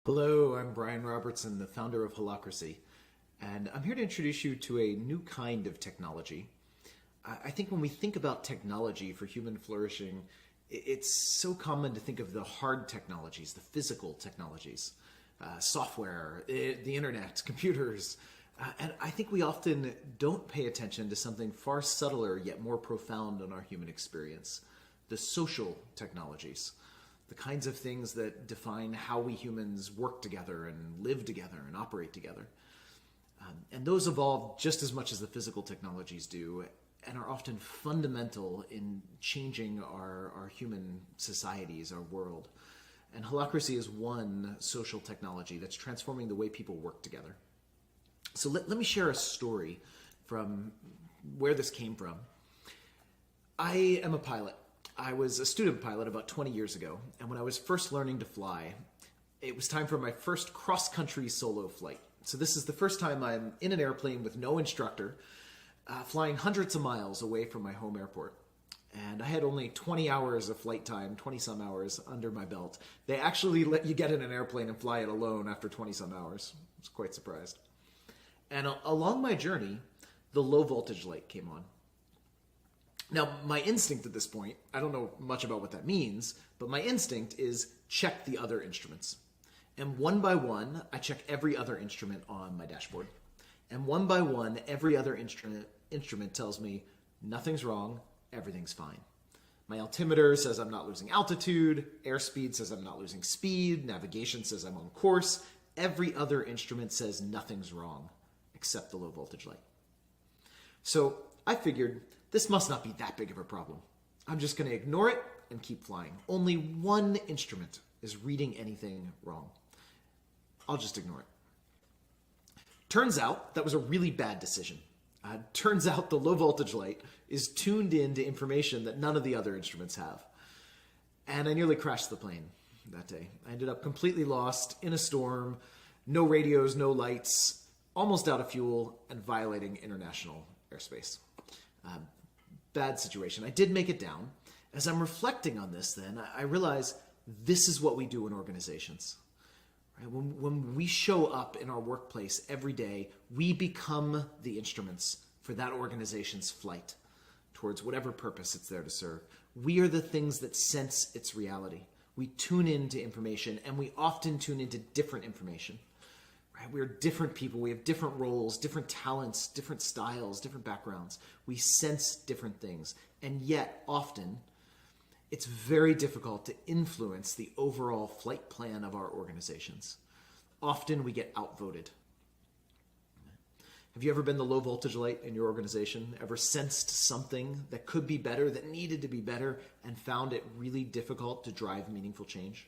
Hello, I'm Brian Robertson, the founder of Holacracy, and I'm here to introduce you to a new kind of technology. I think when we think about technology for human flourishing, it's so common to think of the hard technologies, the physical technologies, software, the internet, computers, and I think we often don't pay attention to something far subtler yet more profound in our human experience, the social technologies. The kinds of things that define how we humans work together and live together and operate together. And those evolve just as much as the physical technologies do and are often fundamental in changing our human societies, our world. And holacracy is one social technology that's transforming the way people work together. So let me share a story from where this came from. I am a pilot. I was a student pilot about 20 years ago, and when I was first learning to fly, it was time for my first cross-country solo flight. So this is the first time I'm in an airplane with no instructor, flying hundreds of miles away from my home airport. And I had only 20 hours of flight time, 20-some hours under my belt. They actually let you get in an airplane and fly it alone after 20-some hours. I was quite surprised. And along my journey, the low voltage light came on. Now, my instinct at this point, I don't know much about what that means, but my instinct is check the other instruments. And one by one, I check every other instrument on my dashboard. And one by one, every other instrument tells me nothing's wrong, everything's fine. My altimeter says I'm not losing altitude, airspeed says I'm not losing speed, navigation says I'm on course. Every other instrument says nothing's wrong, except the low voltage light. So I figured, this must not be that big of a problem. I'm just going to ignore it and keep flying. Only one instrument is reading anything wrong. I'll just ignore it. Turns out that was a really bad decision. Turns out the low voltage light is tuned in to information that none of the other instruments have. And I nearly crashed the plane that day. I ended up completely lost in a storm, no radios, no lights, almost out of fuel, and violating international airspace. Bad situation. I did make it down. As I'm reflecting on this then, I realize this is what we do in organizations. Right? When we show up in our workplace every day, we become the instruments for that organization's flight towards whatever purpose it's there to serve. We are the things that sense its reality. We tune into information, and we often tune into different information. Right? We're different people. We have different roles, different talents, different styles, different backgrounds. We sense different things. And yet, often, it's very difficult to influence the overall flight plan of our organizations. Often, we get outvoted. Have you ever been the low voltage light in your organization? Ever sensed something that could be better, that needed to be better, and found it really difficult to drive meaningful change?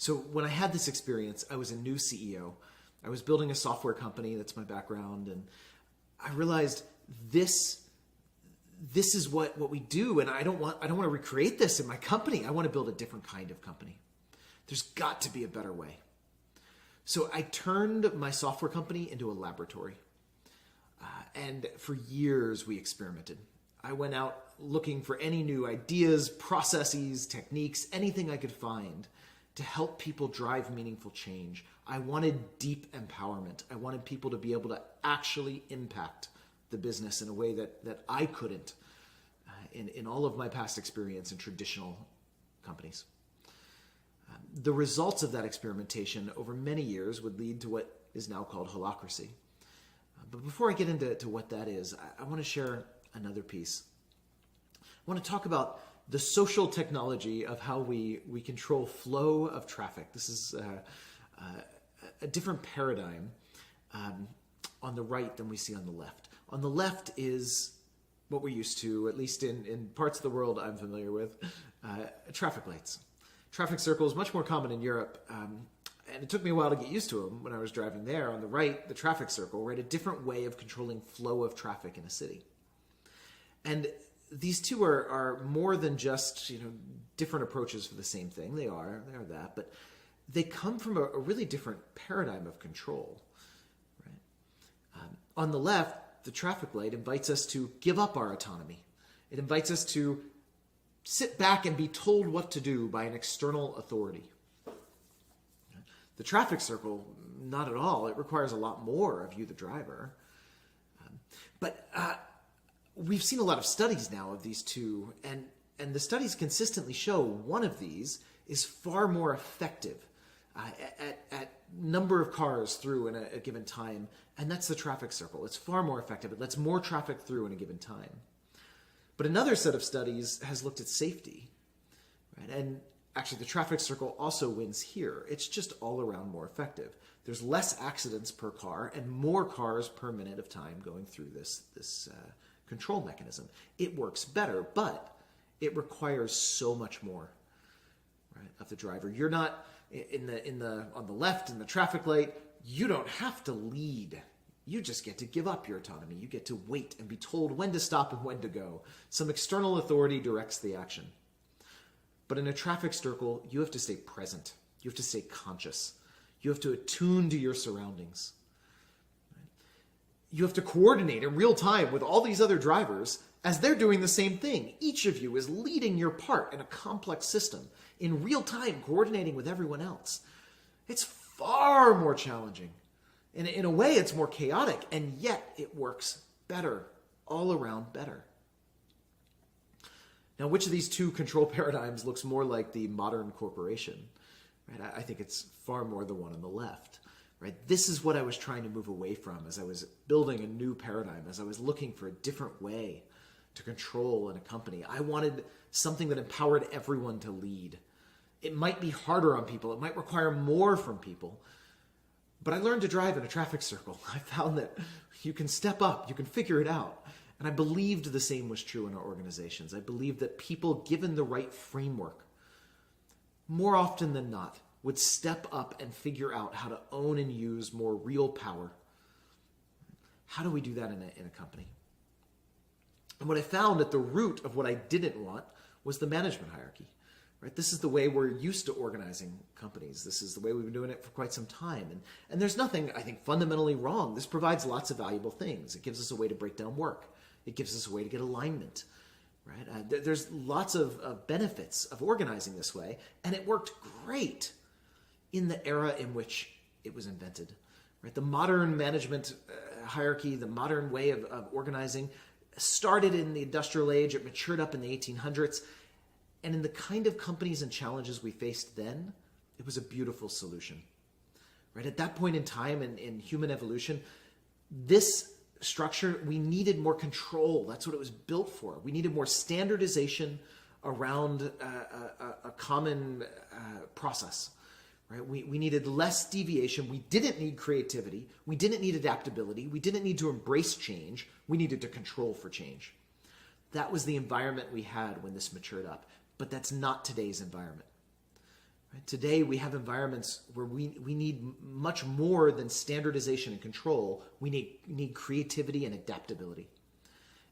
So when I had this experience, I was a new CEO. I was building a software company, that's my background, and I realized this is what we do, and I don't want to recreate this in my company. I want to build a different kind of company. There's got to be a better way. So I turned my software company into a laboratory. And for years we experimented. I went out looking for any new ideas, processes, techniques, anything I could find to help people drive meaningful change. I wanted deep empowerment. I wanted people to be able to actually impact the business in a way that I couldn't in all of my past experience in traditional companies. The results of that experimentation over many years would lead to what is now called holacracy. But before I get into what that is, I want to share another piece. I want to talk about the social technology of how we control flow of traffic. This is a different paradigm on the right than we see on the left. On the left is what we're used to, at least in parts of the world I'm familiar with, traffic lights. Traffic circles, much more common in Europe, and it took me a while to get used to them when I was driving there. On the right, the traffic circle, right, a different way of controlling flow of traffic in a city. And these two are more than just different approaches for the same thing. They are that, but they come from a really different paradigm of control. Right? On the left, the traffic light invites us to give up our autonomy. It invites us to sit back and be told what to do by an external authority. The traffic circle, not at all. It requires a lot more of you, the driver. But we've seen a lot of studies now of these two, and the studies consistently show one of these is far more effective at number of cars through in a given time, and that's the traffic circle. It's far more effective. It lets more traffic through in a given time. But another set of studies has looked at safety, right? And actually the traffic circle also wins here. It's just all around more effective. There's less accidents per car and more cars per minute of time going through this control mechanism. It works better, but it requires so much more, right, of the driver. You're not on the left in the traffic light. You don't have to lead. You just get to give up your autonomy. You get to wait and be told when to stop and when to go. Some external authority directs the action. But in a traffic circle, you have to stay present. You have to stay conscious. You have to attune to your surroundings. You have to coordinate in real time with all these other drivers as they're doing the same thing. Each of you is leading your part in a complex system, in real time coordinating with everyone else. It's far more challenging. In a way, it's more chaotic, and yet it works better, all around better. Now, which of these two control paradigms looks more like the modern corporation? Right? I think it's far more the one on the left. Right? This is what I was trying to move away from as I was building a new paradigm, as I was looking for a different way to control in a company. I wanted something that empowered everyone to lead. It might be harder on people. It might require more from people. But I learned to drive in a traffic circle. I found that you can step up, you can figure it out. And I believed the same was true in our organizations. I believed that people, given the right framework, more often than not, would step up and figure out how to own and use more real power. How do we do that in a company? And what I found at the root of what I didn't want was the management hierarchy. Right? This is the way we're used to organizing companies. This is the way we've been doing it for quite some time. And there's nothing, I think, fundamentally wrong. This provides lots of valuable things. It gives us a way to break down work. It gives us a way to get alignment. Right? There's lots of benefits of organizing this way, and it worked great in the era in which it was invented. Right? The modern management hierarchy, the modern way of organizing, started in the industrial age. It matured up in the 1800s. And in the kind of companies and challenges we faced then, it was a beautiful solution. Right? At that point in time in human evolution, this structure, we needed more control. That's what it was built for. We needed more standardization around a common process. Right? We needed less deviation. We didn't need creativity. We didn't need adaptability. We didn't need to embrace change. We needed to control for change. That was the environment we had when this matured up. But that's not today's environment. Right? Today, we have environments where we need much more than standardization and control. We need creativity and adaptability.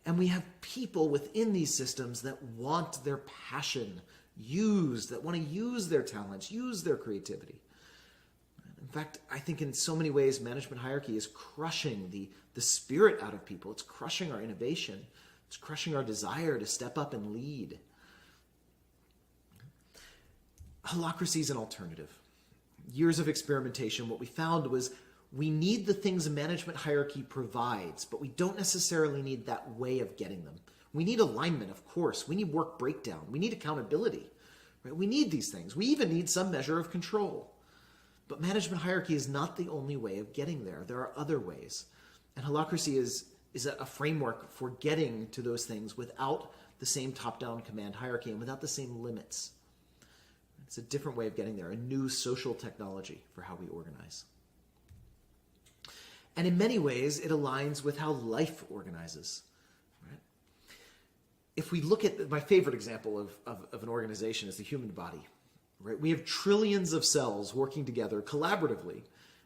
And we have people within these systems that want their passion used, that want to use their talents, use their creativity. In fact, I think in so many ways, management hierarchy is crushing the spirit out of people. It's crushing our innovation. It's crushing our desire to step up and lead. Holacracy is an alternative. Years of experimentation, what we found was we need the things a management hierarchy provides, but we don't necessarily need that way of getting them. We need alignment, of course. We need work breakdown. We need accountability. Right? We need these things. We even need some measure of control. But management hierarchy is not the only way of getting there. There are other ways. And holacracy is a framework for getting to those things without the same top-down command hierarchy and without the same limits. It's a different way of getting there, a new social technology for how we organize. And in many ways, it aligns with how life organizes. Right? If we look at my favorite example of an organization is the human body. Right? We have trillions of cells working together collaboratively,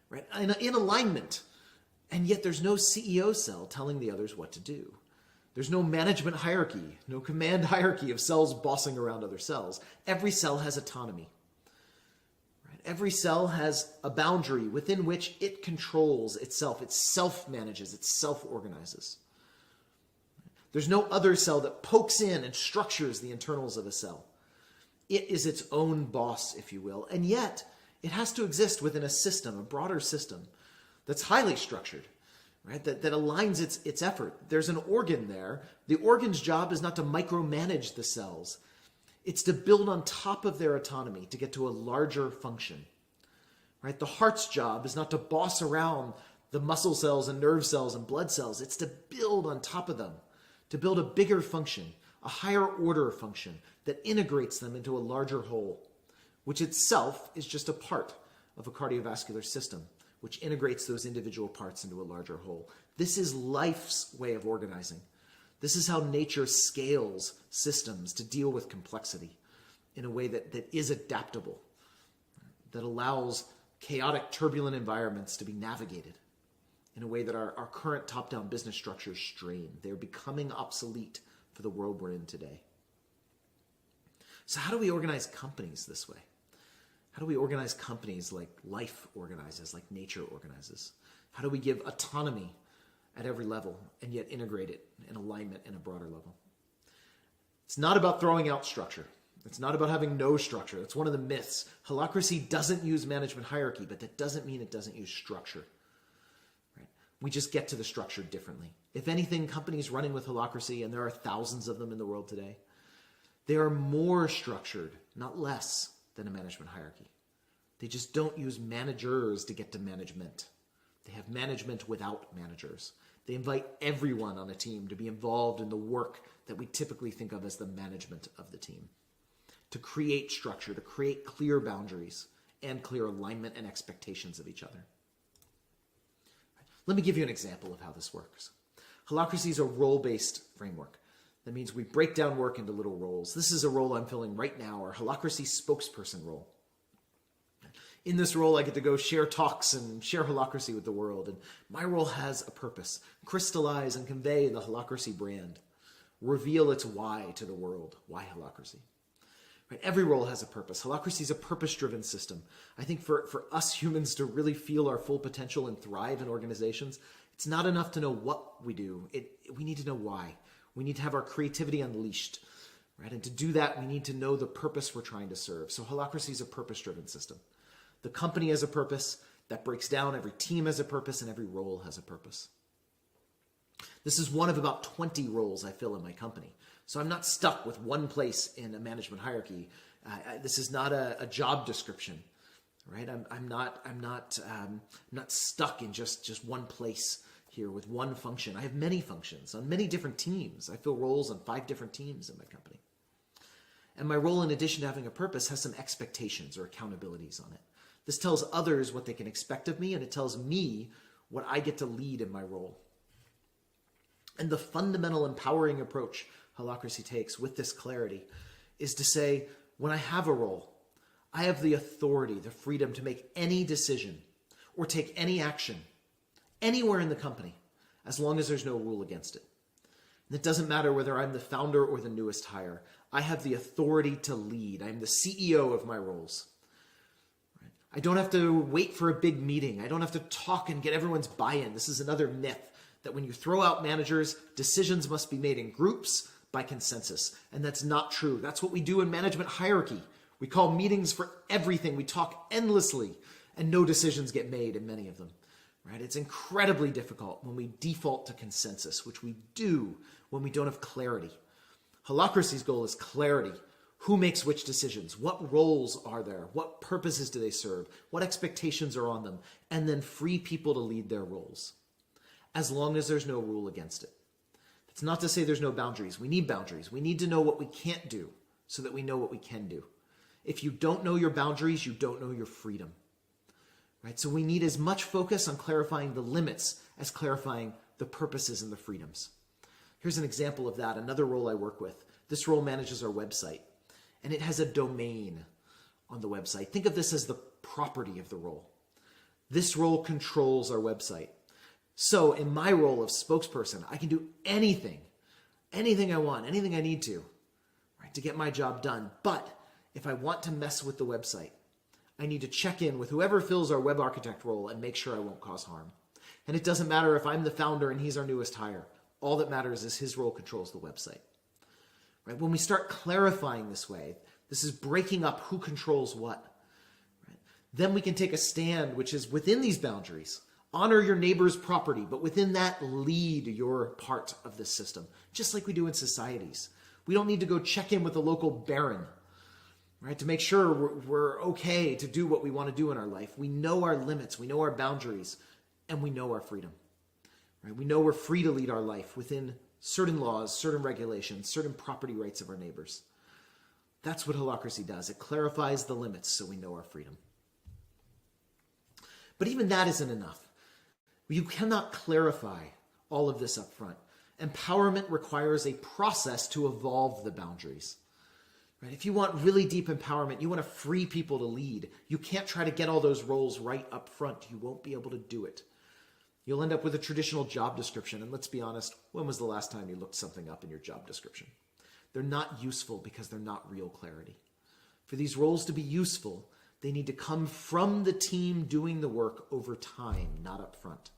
right? in alignment. And yet there's no CEO cell telling the others what to do. There's no management hierarchy, no command hierarchy of cells bossing around other cells. Every cell has autonomy. Right? Every cell has a boundary within which it controls itself. It self-manages, it self-organizes. There's no other cell that pokes in and structures the internals of a cell. It is its own boss, if you will. And yet, It has to exist within a system, a broader system that's highly structured, right? That aligns its effort. There's an organ there. The organ's job is not to micromanage the cells. It's to build on top of their autonomy to get to a larger function, right? The heart's job is not to boss around the muscle cells and nerve cells and blood cells. It's to build on top of them, to build a bigger function, a higher order function that integrates them into a larger whole, which itself is just a part of a cardiovascular system, which integrates those individual parts into a larger whole. This is life's way of organizing. This is how nature scales systems to deal with complexity in a way that is adaptable, that allows chaotic, turbulent environments to be navigated in a way that our current top-down business structures strain. They're becoming obsolete for the world we're in today. So how do we organize companies this way? How do we organize companies like life organizes, like nature organizes? How do we give autonomy at every level and yet integrate it in alignment in a broader level? It's not about throwing out structure. It's not about having no structure. That's one of the myths. Holacracy doesn't use management hierarchy, but that doesn't mean it doesn't use structure. Right? We just get to the structure differently. If anything, companies running with holacracy, and there are thousands of them in the world today, they are more structured, not less, than a management hierarchy. They just don't use managers to get to management. They have management without managers. They invite everyone on a team to be involved in the work that we typically think of as the management of the team, to create structure, to create clear boundaries and clear alignment and expectations of each other. Let me give you an example of how this works. Holacracy is a role-based framework. That means we break down work into little roles. This is a role I'm filling right now, our holacracy spokesperson role. In this role, I get to go share talks and share holacracy with the world. And my role has a purpose: crystallize and convey the holacracy brand, reveal its why to the world. Why holacracy? Right? Every role has a purpose. Holacracy is a purpose-driven system. I think for us humans to really feel our full potential and thrive in organizations, it's not enough to know what we do. We need to know why. We need to have our creativity unleashed, right? And to do that, we need to know the purpose we're trying to serve. So holacracy is a purpose-driven system. The company has a purpose that breaks down. Every team has a purpose, and every role has a purpose. This is one of about 20 roles I fill in my company. So I'm not stuck with one place in a management hierarchy. This is not a job description, right? I'm not stuck in just one place here with one function. I have many functions on many different teams. I fill roles on 5 different teams in my company. And my role, in addition to having a purpose, has some expectations or accountabilities on it. This tells others what they can expect of me, and it tells me what I get to lead in my role. And the fundamental empowering approach holacracy takes with this clarity is to say, when I have a role, I have the authority, the freedom to make any decision or take any action anywhere in the company, as long as there's no rule against it. And it doesn't matter whether I'm the founder or the newest hire. I have the authority to lead. I'm the CEO of my roles. Right? I don't have to wait for a big meeting. I don't have to talk and get everyone's buy-in. This is another myth, that when you throw out managers, decisions must be made in groups by consensus. And that's not true. That's what we do in management hierarchy. We call meetings for everything. We talk endlessly, and no decisions get made in many of them. Right? It's incredibly difficult when we default to consensus, which we do when we don't have clarity. Holacracy's goal is clarity. Who makes which decisions? What roles are there? What purposes do they serve? What expectations are on them? And then free people to lead their roles, as long as there's no rule against it. It's not to say there's no boundaries. We need boundaries. We need to know what we can't do so that we know what we can do. If you don't know your boundaries, you don't know your freedom. Right? So we need as much focus on clarifying the limits as clarifying the purposes and the freedoms. Here's an example of that, another role I work with. This role manages our website, and it has a domain on the website. Think of this as the property of the role. This role controls our website. So in my role of spokesperson, I can do anything I want, anything I need to, right, to get my job done. But if I want to mess with the website, I need to check in with whoever fills our web architect role and make sure I won't cause harm. And it doesn't matter if I'm the founder and he's our newest hire. All that matters is his role controls the website. Right? When we start clarifying this way, this is breaking up who controls what. Right? Then we can take a stand which is within these boundaries. Honor your neighbor's property, but within that, lead your part of this system, just like we do in societies. We don't need to go check in with the local baron, right, to make sure we're okay to do what we want to do in our life. We know our limits, we know our boundaries, and we know our freedom. Right? We know we're free to lead our life within certain laws, certain regulations, certain property rights of our neighbors. That's what holacracy does. It clarifies the limits so we know our freedom. But even that isn't enough. You cannot clarify all of this up front. Empowerment requires a process to evolve the boundaries. Right? If you want really deep empowerment, you want to free people to lead. You can't try to get all those roles right up front. You won't be able to do it. You'll end up with a traditional job description. And let's be honest, when was the last time you looked something up in your job description? They're not useful because they're not real clarity. For these roles to be useful, they need to come from the team doing the work over time, not up front.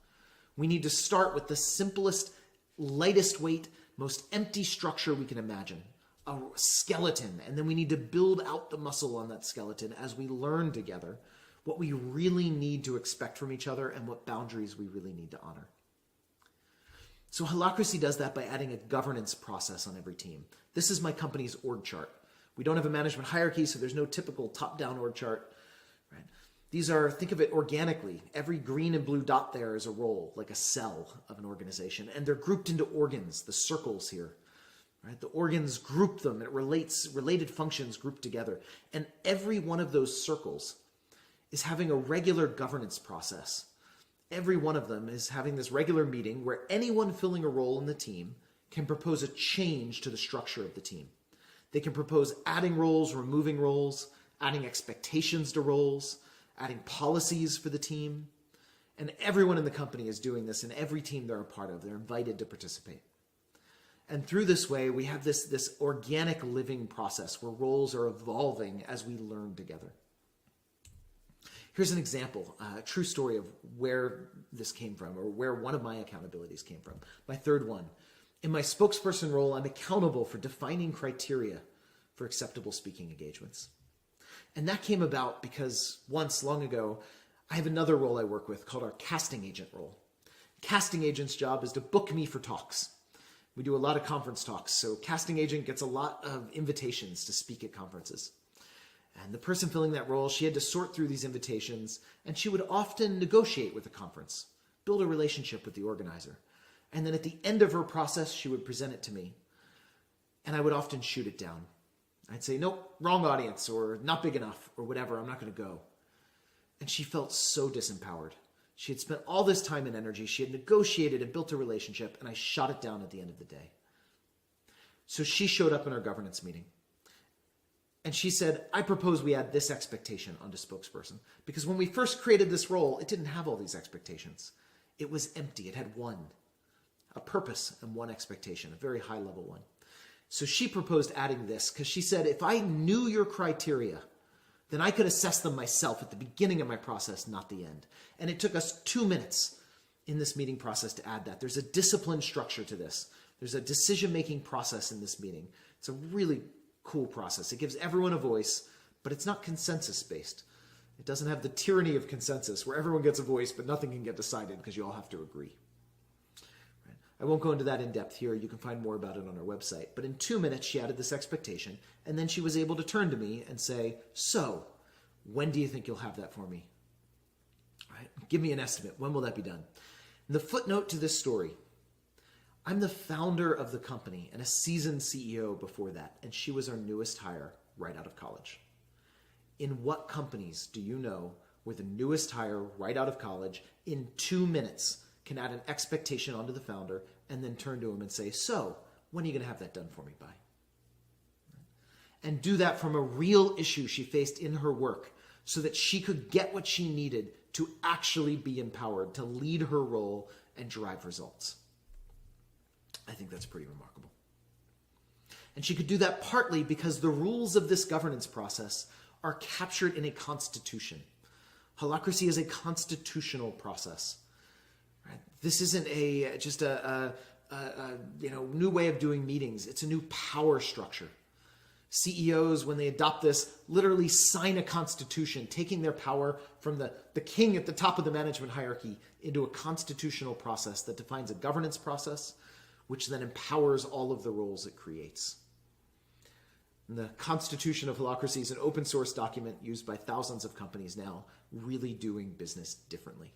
We need to start with the simplest, lightest weight, most empty structure we can imagine, a skeleton, and then we need to build out the muscle on that skeleton as we learn together what we really need to expect from each other and what boundaries we really need to honor. So holacracy does that by adding a governance process on every team. This is my company's org chart. We don't have a management hierarchy, so there's no typical top-down org chart. Right? These are, think of it organically. Every green and blue dot there is a role, like a cell of an organization, and they're grouped into organs, the circles here. Right? The organs group them, it related functions grouped together. And every one of those circles is having a regular governance process. Every one of them is having this regular meeting where anyone filling a role in the team can propose a change to the structure of the team. They can propose adding roles, removing roles, adding expectations to roles, adding policies for the team. And everyone in the company is doing this, and every team they're a part of, they're invited to participate. And through this way, we have this organic living process where roles are evolving as we learn together. Here's an example, a true story of where this came from, or where one of my accountabilities came from. My third one. In my spokesperson role, I'm accountable for defining criteria for acceptable speaking engagements. And that came about because once, long ago, I have another role I work with called our casting agent role. Casting agent's job is to book me for talks. We do a lot of conference talks, so casting agent gets a lot of invitations to speak at conferences. And the person filling that role, she had to sort through these invitations, and she would often negotiate with the conference, build a relationship with the organizer. And then at the end of her process, she would present it to me, and I would often shoot it down. I'd say, nope, wrong audience, or not big enough, or whatever, I'm not going to go. And she felt so disempowered. She had spent all this time and energy, she had negotiated and built a relationship, and I shot it down at the end of the day. So she showed up in our governance meeting. And she said, I propose we add this expectation onto spokesperson. Because when we first created this role, it didn't have all these expectations. It was empty. It had one, a purpose and one expectation, a very high level one. So she proposed adding this because she said, if I knew your criteria, then I could assess them myself at the beginning of my process, not the end. And it took us 2 minutes in this meeting process to add that. There's a disciplined structure to this. There's a decision-making process in this meeting. It's a really cool process. It gives everyone a voice, but it's not consensus-based. It doesn't have the tyranny of consensus where everyone gets a voice, but nothing can get decided because you all have to agree. Right? I won't go into that in depth here. You can find more about it on our website. But in 2 minutes, she added this expectation, and then she was able to turn to me and say, so, when do you think you'll have that for me? Right? Give me an estimate. When will that be done? And the footnote to this story, I'm the founder of the company and a seasoned CEO before that, and she was our newest hire right out of college. In what companies do you know where the newest hire right out of college in 2 minutes can add an expectation onto the founder and then turn to him and say, so, when are you going to have that done for me by? And do that from a real issue she faced in her work so that she could get what she needed to actually be empowered, to lead her role and drive results. I think that's pretty remarkable. And she could do that partly because the rules of this governance process are captured in a constitution. Holacracy is a constitutional process. Right? This isn't just a new way of doing meetings. It's a new power structure. CEOs, when they adopt this, literally sign a constitution, taking their power from the king at the top of the management hierarchy into a constitutional process that defines a governance process, which then empowers all of the roles it creates. And the Constitution of Holacracy is an open source document used by thousands of companies now, really doing business differently,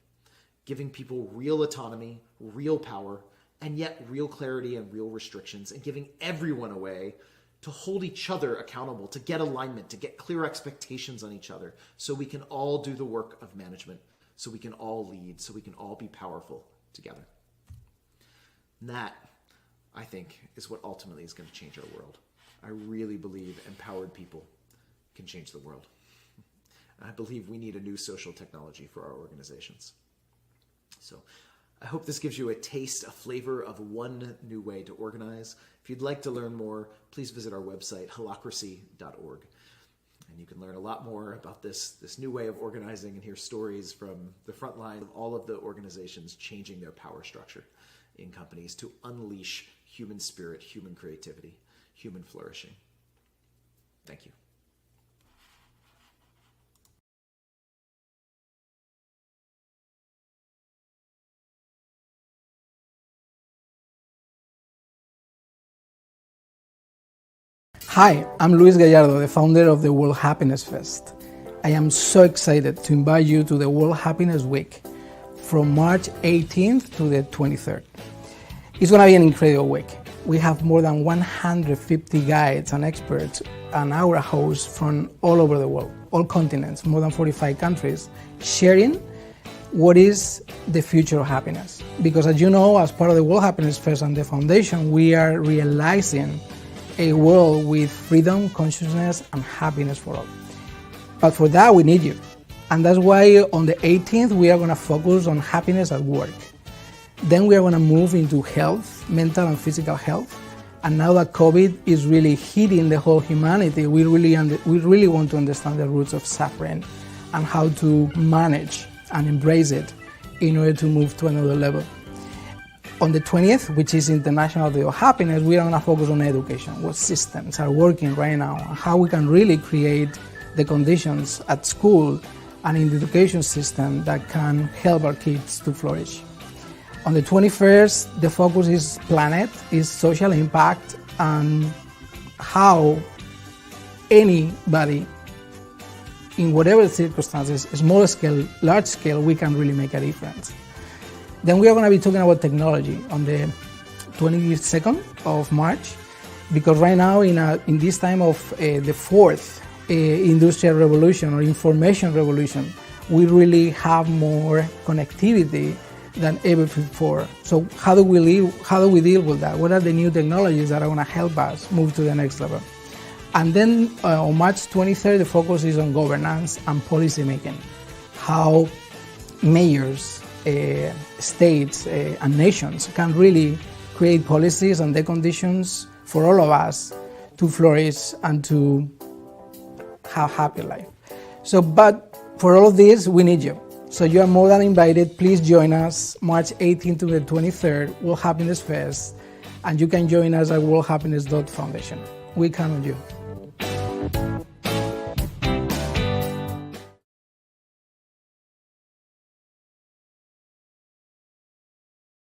giving people real autonomy, real power, and yet real clarity and real restrictions, and giving everyone a way to hold each other accountable, to get alignment, to get clear expectations on each other, so we can all do the work of management, so we can all lead, so we can all be powerful together. And that, I think, is what ultimately is going to change our world. I really believe empowered people can change the world. I believe we need a new social technology for our organizations. So I hope this gives you a taste, a flavor of one new way to organize. If you'd like to learn more, please visit our website, holacracy.org. And you can learn a lot more about this new way of organizing and hear stories from the front line of all of the organizations changing their power structure in companies to unleash human spirit, human creativity, human flourishing. Thank you. Hi, I'm Luisgallardo, the founder of the Worldhappiness Fest. I am so excited to invite you to the Worldhappiness Week from March 18th to the 23rd. It's going to be an incredible week. We have more than 150 guides and experts and our hosts from all over the world, all continents, more than 45 countries, sharing what is the future of happiness. Because as you know, as part of the Worldhappiness Fest and the foundation, we are realizing a world with freedom, consciousness, and happiness for all. But for that, we need you. And that's why on the 18th, we are going to focus on happiness at work. Then we are going to move into health, mental and physical health. And now that COVID is really hitting the whole humanity, we really want to understand the roots of suffering and how to manage and embrace it in order to move to another level. On the 20th, which is International Day of Happiness, we are going to focus on education, what systems are working right now, and how we can really create the conditions at school and in the education system that can help our kids to flourish. On the 21st, the focus is planet, is social impact, and how anybody, in whatever circumstances, small scale, large scale, we can really make a difference. Then we are going to be talking about technology on the 22nd of March, because right now in this time of the fourth industrial revolution or information revolution, we really have more connectivity than ever before. So how do we deal with that? What are the new technologies that are going to help us move to the next level? And then on March 23rd, the focus is on governance and policy making, how mayors, states and nations can really create policies and the conditions for all of us to flourish and to have a happy life. So, but for all of this, we need you. So you are more than invited. Please join us March 18th to the 23rd, Worldhappiness Fest, and you can join us at worldhappiness.foundation. We count on you.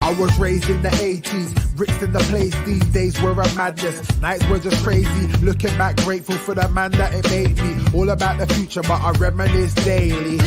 I was raised in the 80s, bricks in the place, these days were a madness. Nights were just crazy, looking back grateful for the man that it made me. All about the future, but I reminisce daily.